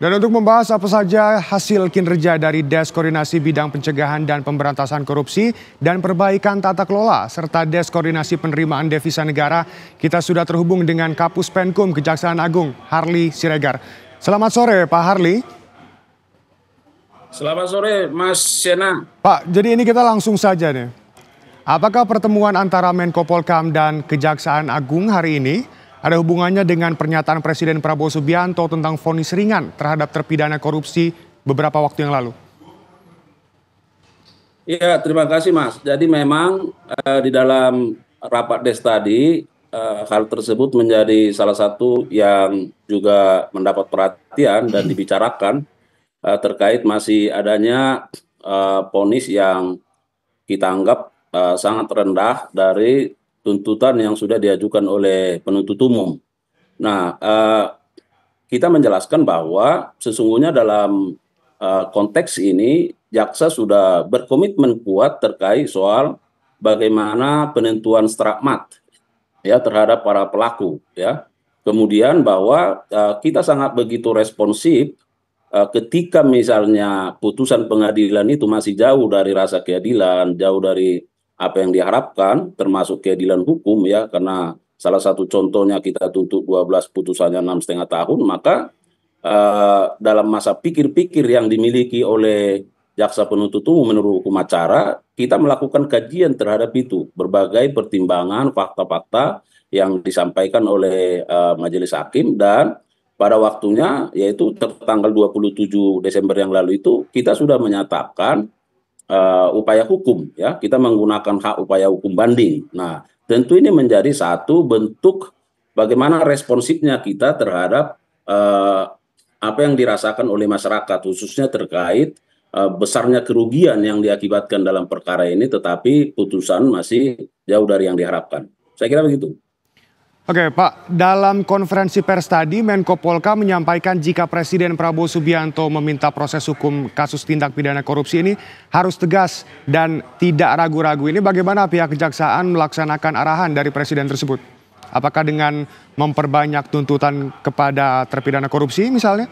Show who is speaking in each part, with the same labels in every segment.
Speaker 1: Dan untuk membahas apa saja hasil kinerja dari Des Koordinasi Bidang Pencegahan dan Pemberantasan Korupsi dan Perbaikan Tata Kelola serta Des Koordinasi Penerimaan Devisa Negara, kita sudah terhubung dengan Kapus Penkum Kejaksaan Agung, Harly Siregar. Selamat sore Pak Harly.
Speaker 2: Selamat sore Mas Sena.
Speaker 1: Pak, jadi ini kita langsung saja nih. Apakah pertemuan antara Menko Polkam dan Kejaksaan Agung hari ini ada hubungannya dengan pernyataan Presiden Prabowo Subianto tentang vonis ringan terhadap terpidana korupsi beberapa waktu yang lalu?
Speaker 2: Ya, terima kasih Mas. Jadi memang di dalam rapat Des tadi hal tersebut menjadi salah satu yang juga mendapat perhatian dan dibicarakan terkait masih adanya vonis yang kita anggap sangat rendah dari tuntutan yang sudah diajukan oleh penuntut umum. Nah, kita menjelaskan bahwa sesungguhnya dalam konteks ini jaksa sudah berkomitmen kuat terkait soal bagaimana penentuan stigmat ya terhadap para pelaku ya. Kemudian bahwa kita sangat begitu responsif ketika misalnya putusan pengadilan itu masih jauh dari rasa keadilan, jauh dari apa yang diharapkan, termasuk keadilan hukum ya, karena salah satu contohnya kita tuntut 12 putusannya 6,5 tahun, maka dalam masa pikir-pikir yang dimiliki oleh jaksa penuntut umum menurut hukum acara, kita melakukan kajian terhadap itu, berbagai pertimbangan, fakta-fakta yang disampaikan oleh majelis hakim, dan pada waktunya yaitu tanggal 27 Desember yang lalu itu kita sudah menyatakan upaya hukum ya, kita menggunakan hak upaya hukum banding. Nah, tentu ini menjadi satu bentuk bagaimana responsifnya kita terhadap apa yang dirasakan oleh masyarakat, khususnya terkait besarnya kerugian yang diakibatkan dalam perkara ini, tetapi putusan masih jauh dari yang diharapkan. Saya kira begitu.
Speaker 1: Oke Pak, dalam konferensi pers tadi Menko Polkam menyampaikan jika Presiden Prabowo Subianto meminta proses hukum kasus tindak pidana korupsi ini harus tegas dan tidak ragu-ragu. Ini bagaimana pihak kejaksaan melaksanakan arahan dari Presiden tersebut? Apakah dengan memperbanyak tuntutan kepada terpidana korupsi misalnya?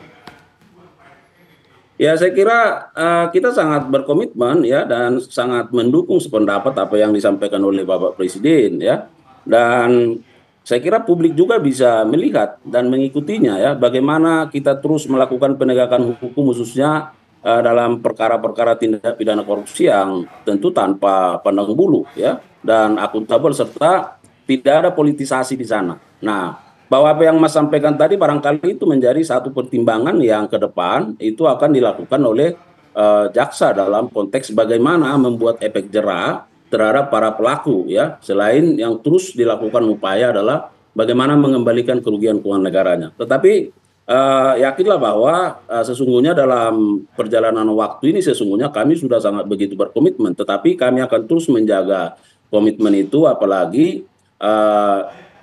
Speaker 2: Ya, saya kira kita sangat berkomitmen ya dan sangat mendukung sependapat apa yang disampaikan oleh Bapak Presiden ya. Dan saya kira publik juga bisa melihat dan mengikutinya ya, bagaimana kita terus melakukan penegakan hukum khususnya dalam perkara-perkara tindak pidana korupsi yang tentu tanpa pandang bulu ya, dan akuntabel serta tidak ada politisasi di sana. Nah, bahwa apa yang Mas sampaikan tadi barangkali itu menjadi satu pertimbangan yang ke depan itu akan dilakukan oleh jaksa dalam konteks bagaimana membuat efek jera terhadap para pelaku ya, selain yang terus dilakukan upaya adalah bagaimana mengembalikan kerugian keuangan negaranya. Tetapi yakinlah bahwa sesungguhnya dalam perjalanan waktu ini sesungguhnya kami sudah sangat begitu berkomitmen, tetapi kami akan terus menjaga komitmen itu, apalagi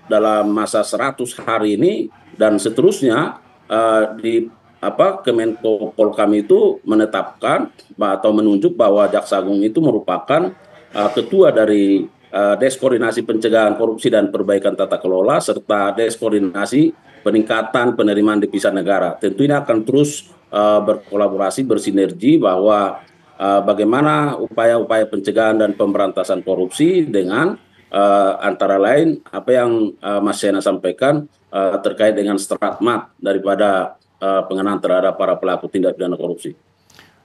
Speaker 2: dalam masa 100 hari ini dan seterusnya di Kemenko Polkam itu menetapkan atau menunjuk bahwa Jaksa Agung itu merupakan ketua dari Des Koordinasi Pencegahan Korupsi dan Perbaikan Tata Kelola serta Des Koordinasi Peningkatan Penerimaan Devisa Negara. Tentu ini akan terus berkolaborasi, bersinergi bahwa bagaimana upaya-upaya pencegahan dan pemberantasan korupsi dengan antara lain apa yang Mas Sena sampaikan terkait dengan stigmat daripada pengenaan terhadap para pelaku tindak pidana korupsi.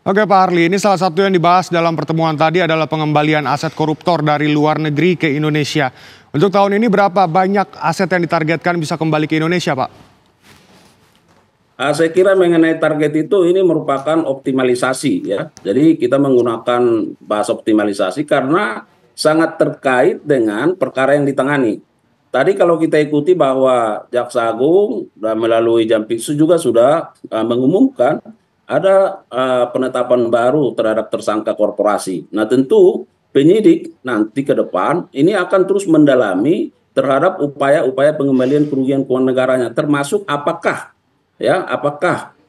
Speaker 1: Oke Pak Harly, ini salah satu yang dibahas dalam pertemuan tadi adalah pengembalian aset koruptor dari luar negeri ke Indonesia. Untuk tahun ini berapa banyak aset yang ditargetkan bisa kembali ke Indonesia Pak?
Speaker 2: Saya kira mengenai target itu ini merupakan optimalisasi ya. Jadi kita menggunakan bahasa optimalisasi karena sangat terkait dengan perkara yang ditangani. Tadi kalau kita ikuti bahwa Jaksa Agung melalui Jampitsus juga sudah mengumumkan ada penetapan baru terhadap tersangka korporasi. Nah, tentu penyidik nanti ke depan ini akan terus mendalami terhadap upaya-upaya pengembalian kerugian keuangan negaranya, termasuk apakah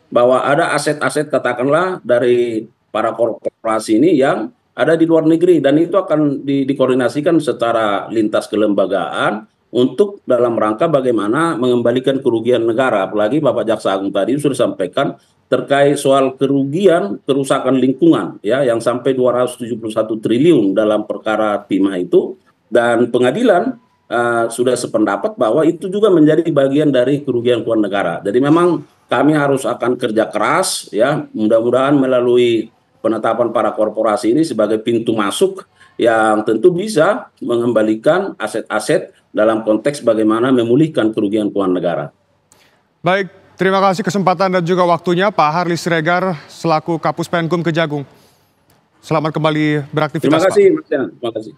Speaker 2: bahwa ada aset-aset katakanlah dari para korporasi ini yang ada di luar negeri, dan itu akan dikoordinasikan secara lintas kelembagaan untuk dalam rangka bagaimana mengembalikan kerugian negara. Apalagi Bapak Jaksa Agung tadi sudah sampaikan terkait soal kerugian kerusakan lingkungan ya yang sampai 271 triliun dalam perkara timah itu, dan pengadilan sudah sependapat bahwa itu juga menjadi bagian dari kerugian keuangan negara. Jadi memang kami akan kerja keras ya, mudah-mudahan melalui penetapan para korporasi ini sebagai pintu masuk yang tentu bisa mengembalikan aset-aset dalam konteks bagaimana memulihkan kerugian keuangan negara.
Speaker 1: Baik, terima kasih kesempatan dan juga waktunya Pak Harly Siregar selaku Kapus Penkum Kejagung. Selamat kembali beraktivitas,
Speaker 2: Terima kasih,
Speaker 1: Pak.
Speaker 2: Mas Yan. Terima kasih.